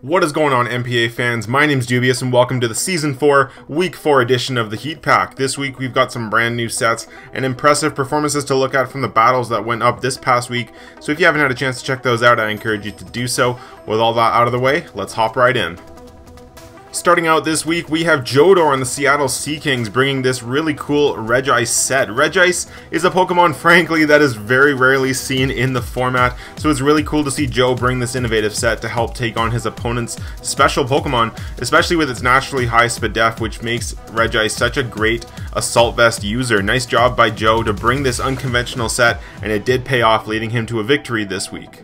What is going on, NPA fans? My name's Dubious and welcome to the Season 4, Week 4 edition of the Heat Pack. This week we've got some brand new sets and impressive performances to look at from the battles that went up this past week. So if you haven't had a chance to check those out, I encourage you to do so. With all that out of the way, let's hop right in. Starting out this week, we have Jodor on the Seattle Sea Kings bringing this really cool Regice set. Regice is a Pokemon, frankly, that is very rarely seen in the format, so it's really cool to see Joe bring this innovative set to help take on his opponent's special Pokemon, especially with its naturally high Spadef, which makes Regice such a great Assault Vest user. Nice job by Joe to bring this unconventional set, and it did pay off, leading him to a victory this week.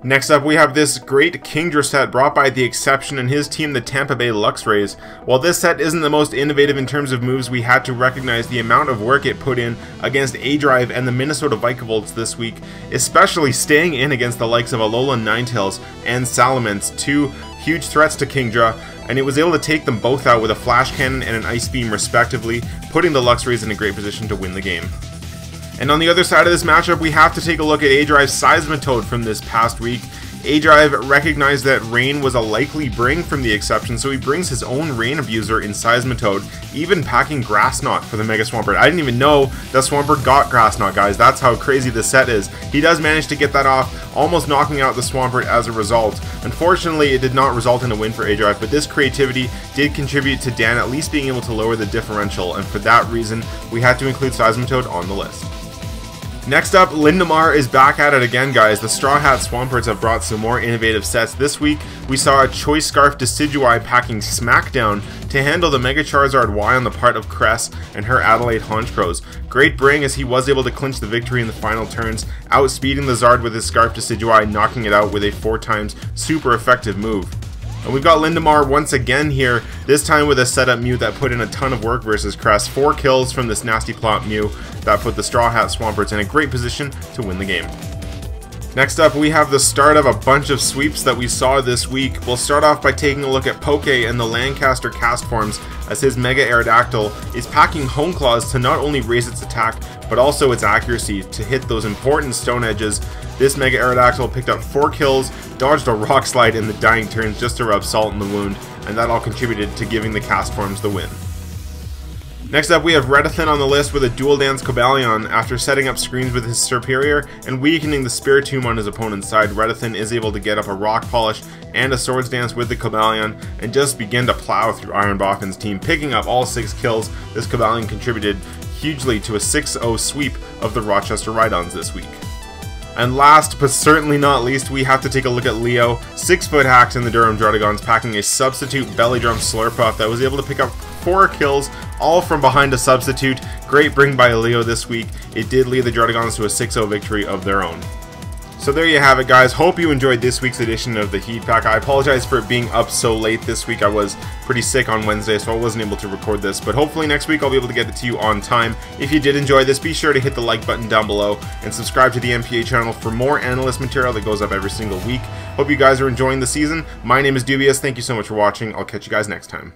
Next up, we have this great Kingdra set brought by The Exception and his team, the Tampa Bay Luxrays. While this set isn't the most innovative in terms of moves, we had to recognize the amount of work it put in against A-Drive and the Minnesota Vikavolt this week, especially staying in against the likes of Alolan Ninetales and Salamence, two huge threats to Kingdra, and it was able to take them both out with a Flash Cannon and an Ice Beam respectively, putting the Luxrays in a great position to win the game. And on the other side of this matchup, we have to take a look at A-Drive's Seismitoad from this past week. A-Drive recognized that Rain was a likely bring from The Exception, so he brings his own Rain Abuser in Seismitoad, even packing Grass Knot for the Mega Swampert. I didn't even know that Swampert got Grass Knot, guys. That's how crazy this set is. He does manage to get that off, almost knocking out the Swampert as a result. Unfortunately, it did not result in a win for A-Drive, but this creativity did contribute to Dan at least being able to lower the differential, and for that reason, we had to include Seismitoad on the list. Next up, Lindemar is back at it again, guys. The Straw Hat Swamperts have brought some more innovative sets. This week, we saw a Choice Scarf Decidueye packing Smackdown to handle the Mega Charizard Y on the part of Cress and her Adelaide Honchkrows. Great bring as he was able to clinch the victory in the final turns, outspeeding the Zard with his Scarf Decidueye, knocking it out with a 4x super effective move. And we've got Lindemar once again here, this time with a setup Mew that put in a ton of work versus Cress. 4 kills from this nasty plot Mew that put the Straw Hat Swamperts in a great position to win the game. Next up, we have the start of a bunch of sweeps that we saw this week. We'll start off by taking a look at Pokey and the Lancaster cast forms, as his Mega Aerodactyl is packing Hone Claws to not only raise its attack, but also its accuracy to hit those important stone edges. This Mega Aerodactyl picked up 4 kills, dodged a Rock Slide in the dying turns just to rub salt in the wound, and that all contributed to giving the cast forms the win. Next up, we have Retta on the list with a Dual Dance Cobalion. After setting up screens with his Superior and weakening the Spiritomb on his opponent's side, Retta is able to get up a Rock Polish and a Swords Dance with the Cobalion and just begin to plow through Iron Boffin's team, picking up all 6 kills. This Cobalion contributed hugely to a 6-0 sweep of the Rochester Rhydons this week. And last, but certainly not least, we have to take a look at Leo. 6-foot hacks in the Durham Druddigons, packing a substitute Belly Drum Slurpuff that was able to pick up 4 kills, all from behind a substitute. Great bring by Leo this week. It did lead the Druddigons to a 6-0 victory of their own. So there you have it, guys. Hope you enjoyed this week's edition of the Heat Pack. I apologize for it being up so late this week. I was pretty sick on Wednesday, so I wasn't able to record this. But hopefully next week I'll be able to get it to you on time. If you did enjoy this, be sure to hit the like button down below and subscribe to the NPA channel for more analyst material that goes up every single week. Hope you guys are enjoying the season. My name is Dubious. Thank you so much for watching. I'll catch you guys next time.